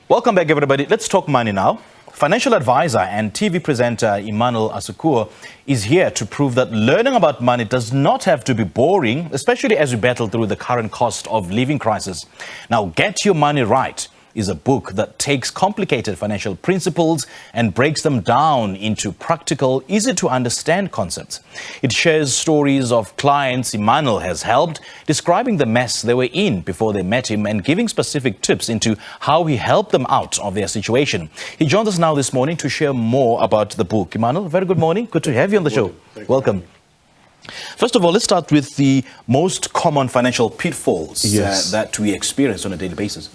Welcome back, everybody. Let's talk money now. Financial advisor and TV presenter Emmanuel Asuquo is here to prove that learning about money does not have to be boring, especially as we battle through the current cost of living crisis. Now, Get Your Money Right is a book that takes complicated financial principles and breaks them down into practical, easy-to-understand concepts. It shares stories of clients Emmanuel has helped, describing the mess they were in before they met him and giving specific tips into how he helped them out of their situation. He joins us now this morning to share more about the book. Emmanuel, very good morning. Good to have you on the show. Welcome. First of all, let's start with the most common financial pitfalls that we experience on a daily basis.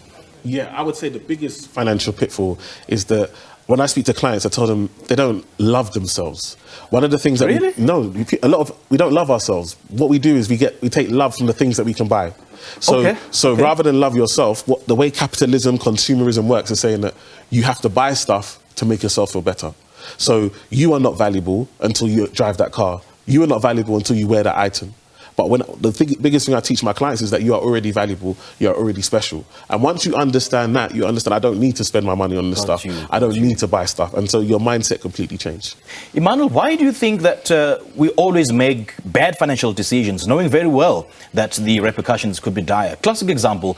Yeah, I would say the biggest financial pitfall is that when I speak to clients, I tell them they don't love themselves. One of the things that we don't love ourselves. What we do is we take love from the things that we can buy. So rather than love yourself, the way capitalism, consumerism works is saying that you have to buy stuff to make yourself feel better. So you are not valuable until you drive that car. You are not valuable until you wear that item. But the biggest thing I teach my clients is that you are already valuable, you are already special. And once you understand that, you understand I don't need to spend my money on this stuff. I don't need to buy stuff. And so your mindset completely changed. Emmanuel, why do you think that we always make bad financial decisions, knowing very well that the repercussions could be dire? Classic example,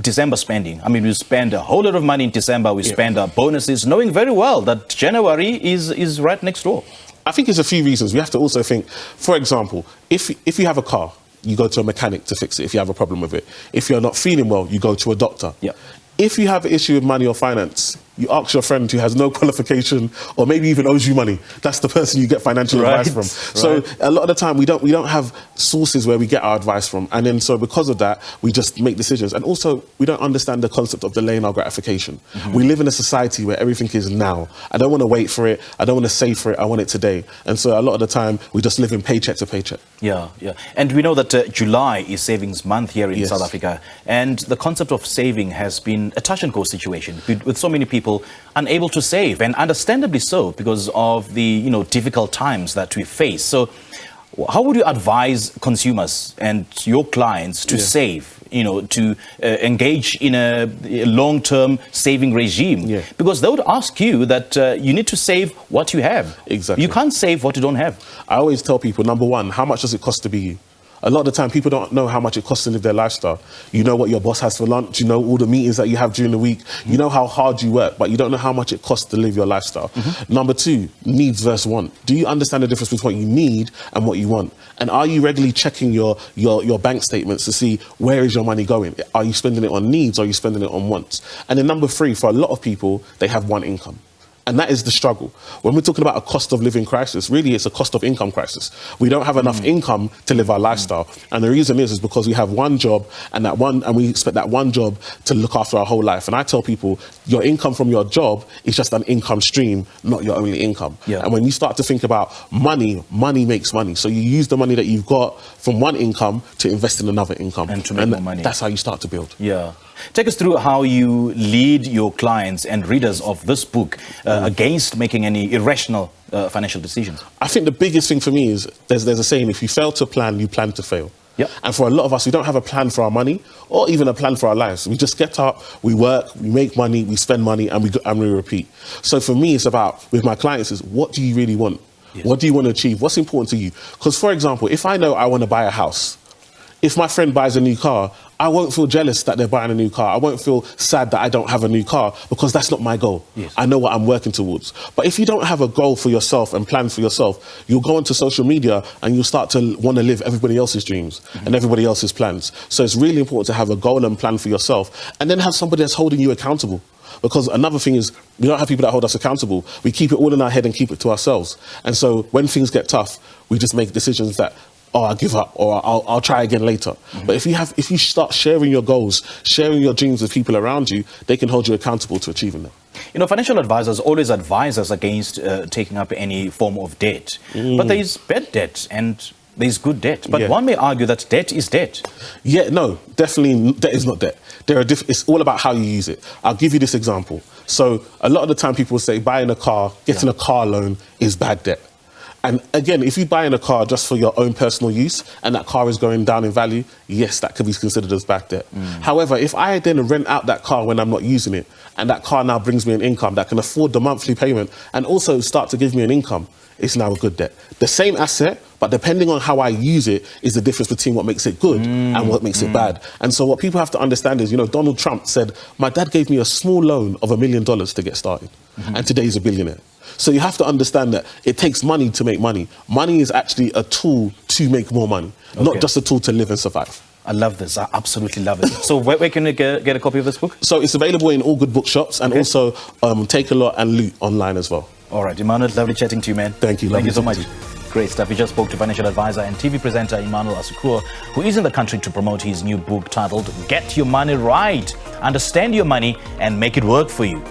December spending. I mean, we spend a whole lot of money in December, we spend our bonuses, knowing very well that January is right next door. I think there's a few reasons. We have to also think, for example, if you have a car, you go to a mechanic to fix it if you have a problem with it. If you're not feeling well, you go to a doctor. Yeah. If you have an issue with money or finance, you ask your friend who has no qualification or maybe even owes you money. That's the person you get financial advice from. So a lot of the time we don't have sources where we get our advice from. And then so because of that, we just make decisions. And also we don't understand the concept of delaying our gratification. We live in a society where everything is now. I don't want to wait for it. I don't want to save for it. I want it today. And so a lot of the time we just live in paycheck to paycheck. Yeah. And we know that July is savings month here in South Africa. And the concept of saving has been a touch and go situation with so many people unable to save, and understandably so because of the difficult times that we face. So how would you advise consumers and your clients to save, to engage in a long-term saving regime? Because they would ask you that you need to save what you have. Exactly. You can't save what you don't have. I always tell people, number one, how much does it cost to be you? A lot of the time, people don't know how much it costs to live their lifestyle. You know what your boss has for lunch. You know all the meetings that you have during the week. You know how hard you work, but you don't know how much it costs to live your lifestyle. Number two, needs versus want. Do you understand the difference between what you need and what you want? And are you regularly checking your bank statements to see where is your money going? Are you spending it on needs or are you spending it on wants? And then number three, for a lot of people, they have one income. And that is the struggle. When we're talking about a cost of living crisis, really it's a cost of income crisis. We don't have enough income to live our lifestyle. And the reason is because we have one job and we expect that one job to look after our whole life. And I tell people, your income from your job is just an income stream, not your only income. And when you start to think about money, money makes money. So you use the money that you've got from one income to invest in another income. And to make more money. That's how you start to build. Take us through how you lead your clients and readers of this book against making any irrational financial decisions. I think the biggest thing for me is there's a saying, if you fail to plan, you plan to fail. And for a lot of us, we don't have a plan for our money or even a plan for our lives. We just get up, we work, we make money, we spend money, and we repeat. So for me, it's about, with my clients, is what do you really want? What do you want to achieve? What's important to you? Because, for example, if I know I want to buy a house, if my friend buys a new car, I won't feel jealous that they're buying a new car. I won't feel sad that I don't have a new car because that's not my goal. I know what I'm working towards. But if you don't have a goal for yourself and plan for yourself, you'll go onto social media and you'll start to want to live everybody else's dreams and everybody else's plans. So it's really important to have a goal and plan for yourself and then have somebody that's holding you accountable. Because another thing is, we don't have people that hold us accountable. We keep it all in our head and keep it to ourselves. And so when things get tough, we just make decisions that, oh, I'll give up, or I'll try again later. But if you start sharing your goals, sharing your dreams with people around you, they can hold you accountable to achieving them. Financial advisors always advise us against taking up any form of debt. But there is bad debt and there's good debt. But one may argue that debt is debt. No, definitely debt is not debt. It's all about how you use it. I'll give you this example. So a lot of the time people say buying a car, getting a car loan is bad debt. And again, if you buy in a car just for your own personal use and that car is going down in value, yes, that could be considered as bad debt. However, if I then rent out that car when I'm not using it, and that car now brings me an income that can afford the monthly payment and also start to give me an income, it's now a good debt. The same asset, but depending on how I use it is the difference between what makes it good and what makes it bad. And so what people have to understand is, Donald Trump said, my dad gave me a small loan of $1 million to get started. And today he's a billionaire. So you have to understand that it takes money to make money. Money is actually a tool to make more money, not just a tool to live and survive. I love this. I absolutely love it. So where can you get a copy of this book? So it's available in all good bookshops and also Take a Lot and Loot online as well. All right, Emmanuel, lovely chatting to you, man. Thank you. Thank you so much. Great stuff. We just spoke to financial advisor and TV presenter Emmanuel Asuquo, who is in the country to promote his new book titled Get Your Money Right. Understand your money and make it work for you.